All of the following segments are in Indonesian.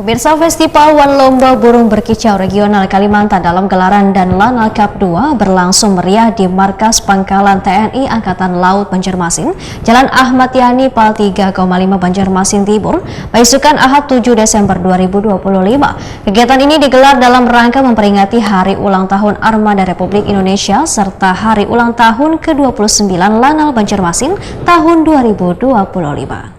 Pemirsa, Festival Lomba Burung Berkicau Regional Kalimantan dalam gelaran dan Lanal Cup 2 berlangsung meriah di Markas Pangkalan TNI Angkatan Laut Banjarmasin, Jalan Ahmad Yani Pal 3,5 Banjarmasin Timur, beisukan Ahad 7 Desember 2025. Kegiatan ini digelar dalam rangka memperingati Hari Ulang Tahun Armada Republik Indonesia serta Hari Ulang Tahun ke-29 Lanal Banjarmasin tahun 2025.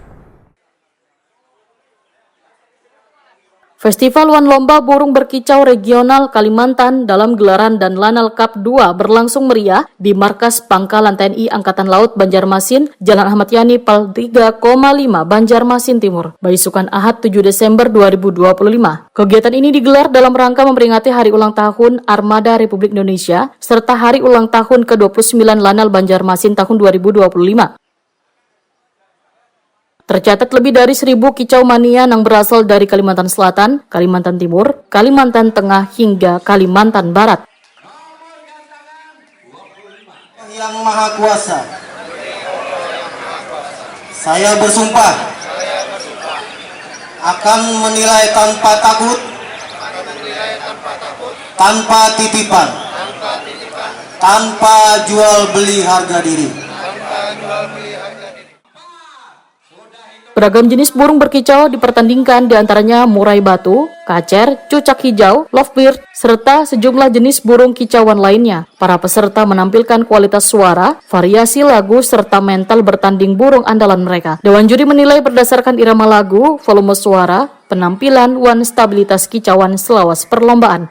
Festival Lomba Burung Berkicau Regional Kalimantan dalam gelaran dan Lanal Cup 2 berlangsung meriah di Markas Pangkalan TNI Angkatan Laut Banjarmasin, Jalan Ahmad Yani Pal 3,5 Banjarmasin Timur, beisukan Ahad 7 Desember 2025. Kegiatan ini digelar dalam rangka memperingati Hari Ulang Tahun Armada Republik Indonesia serta Hari Ulang Tahun ke-29 Lanal Banjarmasin tahun 2025. Tercatat lebih dari 1.000 kicau mania yang berasal dari Kalimantan Selatan, Kalimantan Timur, Kalimantan Tengah, hingga Kalimantan Barat. Yang Maha Kuasa, saya bersumpah akan menilai tanpa takut, tanpa titipan, tanpa jual beli harga diri. Beragam jenis burung berkicau dipertandingkan, diantaranya murai batu, kacer, cucak hijau, lovebird, serta sejumlah jenis burung kicauan lainnya. Para peserta menampilkan kualitas suara, variasi lagu, serta mental bertanding burung andalan mereka. Dewan juri menilai berdasarkan irama lagu, volume suara, penampilan, dan stabilitas kicauan selawas perlombaan.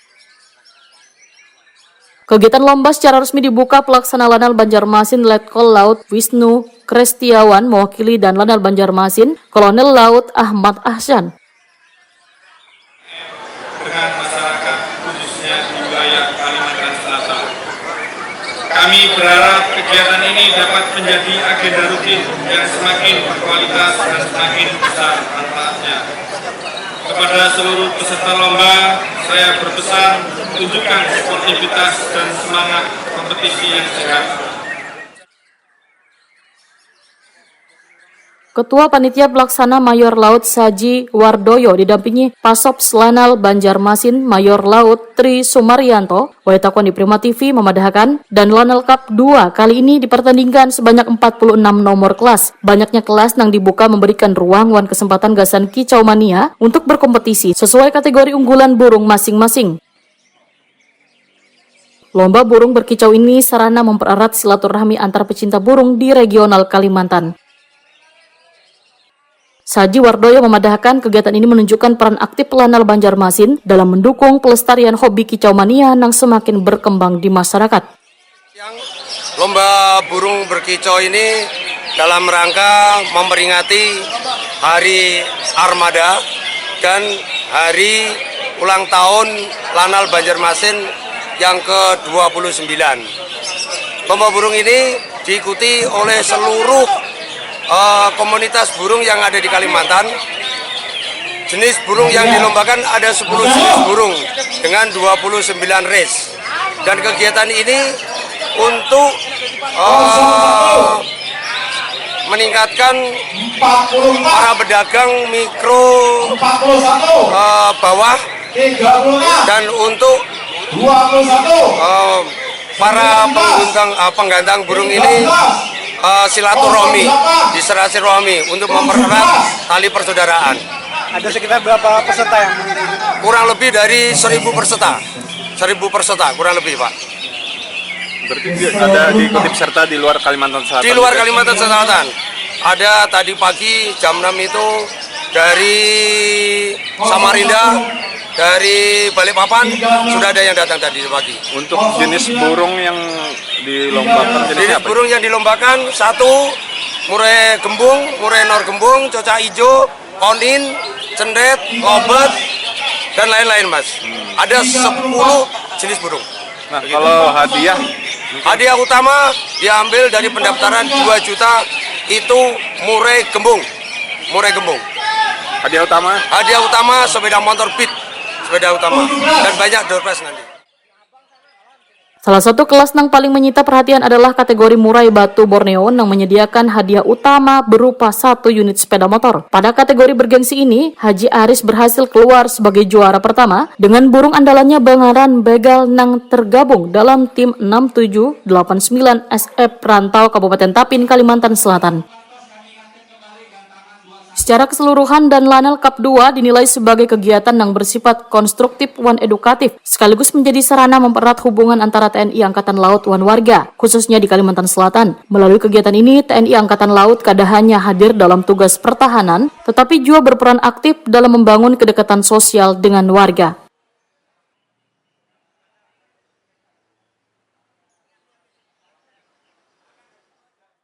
Kegiatan lomba secara resmi dibuka pelaksana Lanal Banjarmasin Letkol Laut Wisnu Krestiawan mewakili dan Lanal Banjarmasin Kolonel Laut Ahmad Ahsan. Dengan masyarakat khususnya di wilayah Kalimantan Selatan. Kami berharap kegiatan ini dapat menjadi agenda rutin yang semakin berkualitas dan semakin besar manfaatnya. Kepada seluruh peserta lomba, saya berpesan tunjukkan sportivitas dan semangat kompetisi yang sehat. Ketua Panitia Pelaksana Mayor Laut Saji Wardoyo didampingi Pasops Lanal Banjarmasin Mayor Laut Tri Sumaryanto, Waitakon di Prima TV memadahkan, dan Lanal Cup 2 kali ini dipertandingkan sebanyak 46 nomor kelas. Banyaknya kelas yang dibuka memberikan ruang dan kesempatan gasan kicau mania untuk berkompetisi sesuai kategori unggulan burung masing-masing. Lomba burung berkicau ini sarana mempererat silaturahmi antar pecinta burung di regional Kalimantan. Saji Wardoyo memadahkan kegiatan ini menunjukkan peran aktif Lanal Banjarmasin dalam mendukung pelestarian hobi kicau mania yang semakin berkembang di masyarakat. Lomba burung berkicau ini dalam rangka memperingati Hari Armada dan Hari Ulang Tahun Lanal Banjarmasin yang ke-29. Lomba burung ini diikuti oleh seluruh komunitas burung yang ada di Kalimantan. Jenis burung yang dilombakan ada 10 jenis burung dengan 29 race. Dan kegiatan ini untuk meningkatkan para pedagang mikro bawah dan untuk para penggantang burung ini silaturahmi, diserasi-rahmi untuk mempererat tali persaudaraan. Ada sekitar berapa peserta yang mengikuti? Kurang lebih dari 1.000 peserta. 1.000 peserta kurang lebih, Pak. Berarti ada diikuti peserta di luar Kalimantan Selatan? Di luar Kalimantan Selatan. Ada tadi pagi jam 6 itu dari Samarinda, dari Balikpapan, sudah ada yang datang tadi pagi. Untuk jenis burung yang dilombakan, jenis burung yang dilombakan, satu murai gembung, murai nor gembung, cocak hijau, konin, cendet, lobet, dan lain-lain, Mas. Ada 10 jenis burung. Nah, kalau hadiah? Hadiah utama diambil dari pendaftaran 2 juta itu murai gembung. Murai gembung. Hadiah utama? Hadiah utama sepeda motor Beat, sepeda utama, dan banyak door prize nanti. Salah satu kelas yang paling menyita perhatian adalah kategori murai batu Borneo yang menyediakan hadiah utama berupa 1 unit sepeda motor. Pada kategori bergengsi ini, Haji Aris berhasil keluar sebagai juara pertama dengan burung andalannya Bangaran Begal yang tergabung dalam tim 6789 SF Rantau Kabupaten Tapin, Kalimantan Selatan. Secara keseluruhan dan Lanal Cup 2 dinilai sebagai kegiatan yang bersifat konstruktif dan edukatif, sekaligus menjadi sarana mempererat hubungan antara TNI Angkatan Laut dan warga, khususnya di Kalimantan Selatan. Melalui kegiatan ini, TNI Angkatan Laut kada hanya hadir dalam tugas pertahanan, tetapi juga berperan aktif dalam membangun kedekatan sosial dengan warga.